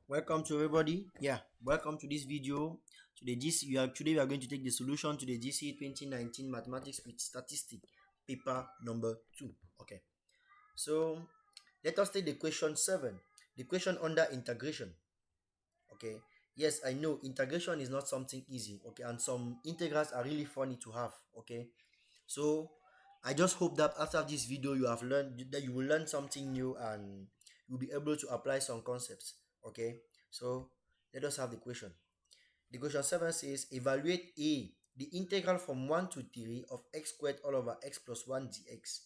Welcome to everybody. Welcome to this video. Today we are going to take the solution to the GC 2019 Mathematics with Statistics paper number 2. Okay. So let us take the question 7. The question under integration. Okay. Yes, I know integration is not something easy. Okay, and some integrals are really funny to have. Okay. So I just hope that after this video you have learned that you will learn something new and you'll be able to apply some concepts. Okay, so let us have the question. The question 7 says evaluate A, the integral from 1 to 3 of x squared all over x plus 1 dx.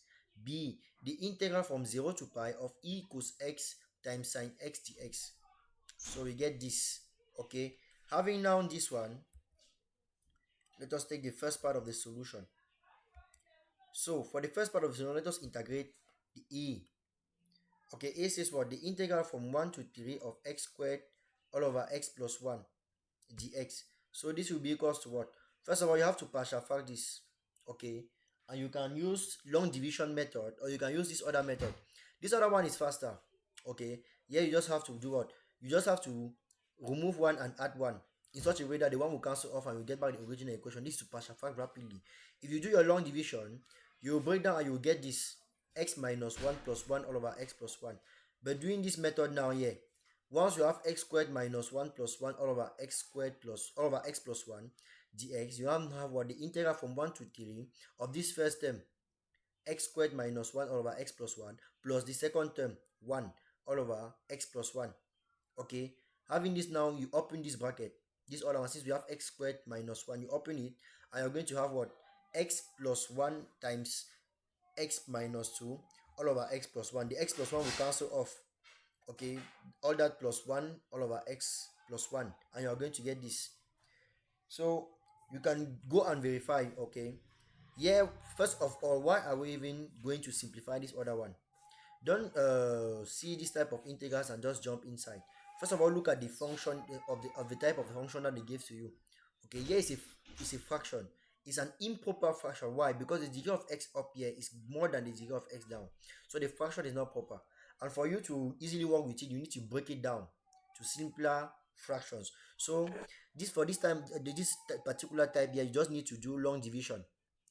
B, the integral from 0 to pi of e equals x times sine x dx. So we get this. Okay, having now this one, let us take the first part of the solution. So for the first part of the solution, let us integrate the e. Okay, a says what? The integral from 1 to 3 of x squared all over x plus 1 dx. So this will be equals to what? First of all, you have to partial fract this. Okay, and you can use long division method or you can use this other method. This other one is faster. Okay, here you just have to do what? You just have to remove one and add one in such a way that the one will cancel off and you get back the original equation. This is to partial fract rapidly. If you do your long division, you will break down and you will get this x minus 1 plus 1 all over x plus 1. But doing this method now here, once you have x squared minus 1 plus 1 all over x squared plus all over x plus 1 dx, you have what? The integral from 1 to 3 of this first term, x squared minus 1 all over x plus 1, plus the second term, 1 all over x plus 1. Okay, having this now, you open this bracket, this other one, since we have x squared minus 1, you open it and you're going to have what? X plus 1 times x minus 2 all over x plus 1. The x plus 1 will cancel off. Okay, all that plus 1 all over x plus 1, and you're going to get this. So you can go and verify. Okay, yeah, first of all, why are we even going to simplify this other one? Don't see this type of integrals and just jump inside. First of all, look at the function of the type of function that they gave to you. Okay, here is a fraction. It's an improper fraction. Why? Because the degree of x up here is more than the degree of x down. So the fraction is not proper. And for you to easily work with it, you need to break it down to simpler fractions. So this for this time, this particular type here, you just need to do long division.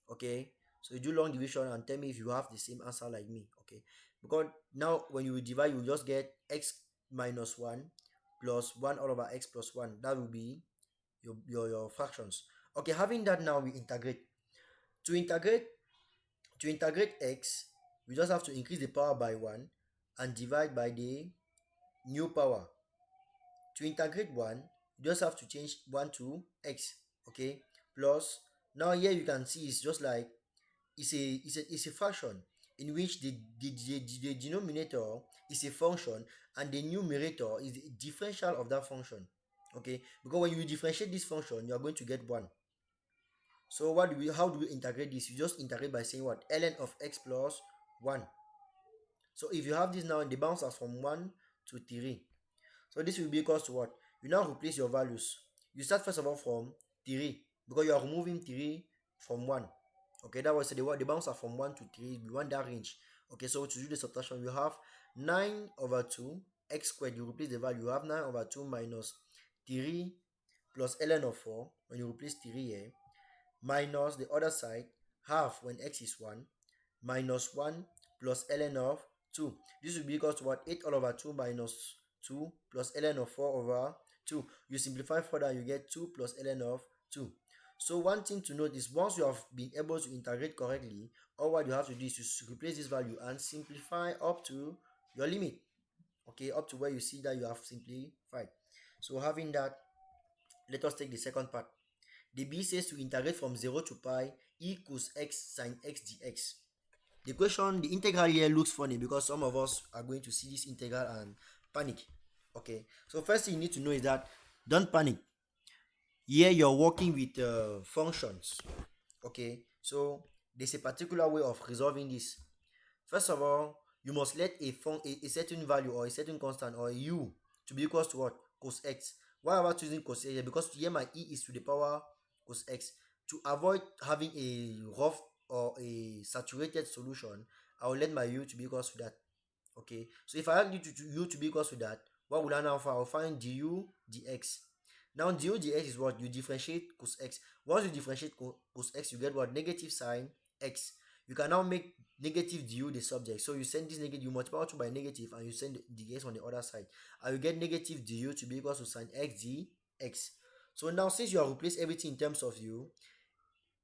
Okay, so you do long division and tell me if you have the same answer like me. Okay, because now when you divide, you just get x minus 1 plus 1 all over x plus 1. That will be your fractions. Okay, having that, now we integrate. To integrate to integrate x, we just have to increase the power by 1 and divide by the new power. To integrate 1, you just have to change 1 to x. Okay, plus now here you can see it's just like it's a fraction in which the denominator is a function and the numerator is the differential of that function. Okay, because when you differentiate this function, you are going to get 1. So how do we integrate this? You just integrate by saying what? Ln of x plus 1. So if you have this now, the bounds are from 1 to 3. So this will be equals to what? You now replace your values. You start first of all from 3 because you are removing 3 from 1. Okay, that was the bounds are from 1 to 3. We want that range. Okay, so to do the subtraction, you have 9 over 2 x squared. You replace the value. You have 9 over 2 minus 3 plus ln of 4 when you replace 3 here, minus the other side, half when x is 1, minus 1 plus ln of 2. This will be equal to what? 8 all over 2 minus 2 plus ln of 4 over 2. You simplify further, you get 2 plus ln of 2. So one thing to note is once you have been able to integrate correctly, all what you have to do is to replace this value and simplify up to your limit. Okay, up to where you see that you have simplified. So having that, let us take the second part. The B says to integrate from 0 to pi equals x sine x dx. The integral here looks funny because some of us are going to see this integral and panic. Okay, so first thing you need to know is that don't panic. Here you're working with functions. Okay, so there's a particular way of resolving this. First of all, you must let a certain value or a certain constant or a u to be equals to what? Cos x. Why am I choosing cos x? Because here my e is to the power cos x. To avoid having a rough or a saturated solution, I will let my u to be equals to that. Okay, so if I add u to be equals to that, What will I now find? I'll find du dx. Now du dx is what? You differentiate cos x. Once you differentiate cos x, you get what? Negative sine x. You can now make negative du the subject. So you send this negative, you multiply by negative, and you send the x on the other side. And you get negative du to be equal to sine x dx. So now since you have replaced everything in terms of u,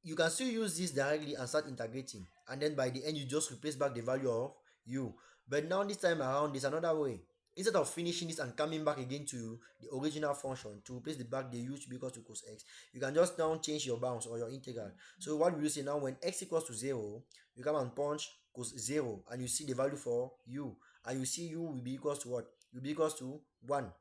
you can still use this directly and start integrating, and then by the end you just replace back the value of u. But now this time around, there's another way. Instead of finishing this and coming back again to the original function to replace the back the u to be equal to cos x, you can just now change your bounds or your integral. So what will you say now? When x equals to 0, you come and punch cos 0 and you see the value for u, and you see u will be equals to what? Will be equals to 1.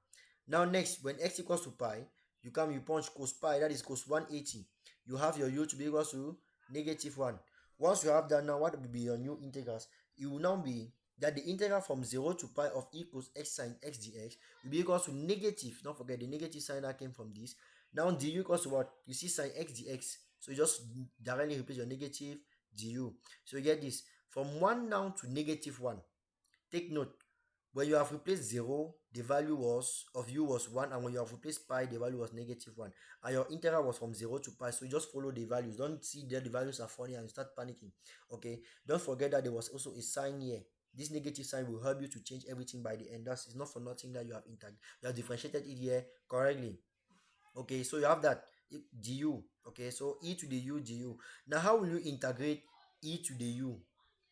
Now next, when x equals to pi, you come, you punch cos pi, that is cos 180. You have your u to be equal to negative 1. Once you have that, now what will be your new integrals? It will now be that the integral from 0 to pi of e equals x sine x dx will be equal to negative, don't forget the negative sign that came from this. Now du equals to what? You see sine x dx, so you just directly replace your negative du. So you get this from 1 now to negative 1. Take note, when you have replaced 0, the value was of u was 1, and when you have replaced pi, the value was negative 1. And your integral was from 0 to pi, so you just follow the values. Don't see that the values are funny and you start panicking. Okay, don't forget that there was also a sign here. This negative sign will help you to change everything by the end. It's not for nothing that you have differentiated it here correctly. Okay, so you have that du. Okay, so e to the u du. Now how will you integrate e to the u?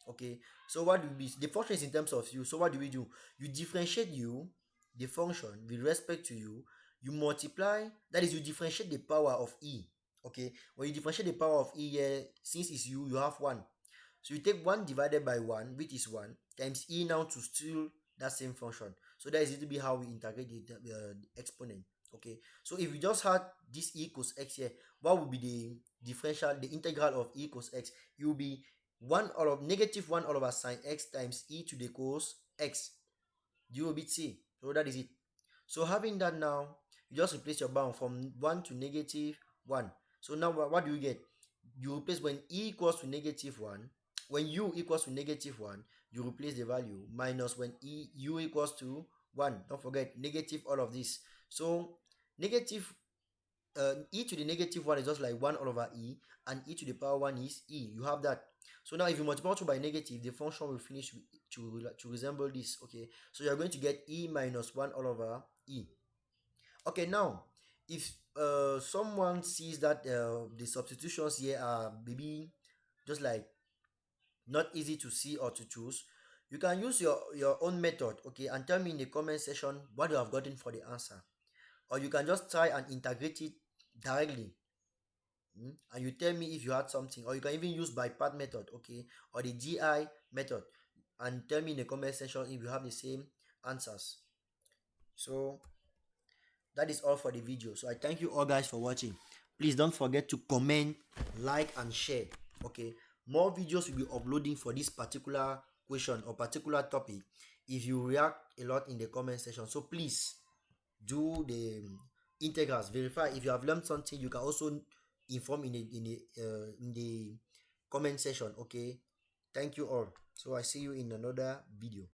Okay, so what will be the function is in terms of u. So what do? You differentiate u, the function, with respect to u. You multiply, that is, you differentiate the power of e. Okay, when you differentiate the power of e here, since it's u, you have 1. So you take 1 divided by 1, which is 1, times e now to still that same function. So that is it to be how we integrate the exponent. Okay, so if you just had this e equals x here, what would be the differential, the integral of e equals x? It will be 1 all of negative 1 all over sine x times e to the cos x du bit c. So that is it. So having that now, you just replace your bound from 1 to negative 1. So now what do you get? You replace when e equals to negative 1, when u equals to negative 1, you replace the value minus when u equals to 1. Don't forget negative all of this. So negative e to the negative 1 is just like 1 all over e, and e to the power 1 is e. You have that. So now if you multiply by negative, the function will finish to resemble this. Okay, so you're going to get e minus 1 all over e. Okay, now if someone sees that the substitutions here are maybe just like not easy to see or to choose, you can use your own method, okay, and tell me in the comment section what you have gotten for the answer. Or you can just try and integrate it directly, and you tell me if you had something. Or you can even use by part method, okay, or the gi method, and tell me in the comment section if you have the same answers. So that is all for the video. So I thank you all guys for watching. Please don't forget to comment, like, and share. Okay, more videos will be uploading for this particular question or particular topic if you react a lot in the comment section. So please do the integrals, verify if you have learned something. You can also inform in the comment section. Okay, thank you all. So I see you in another video.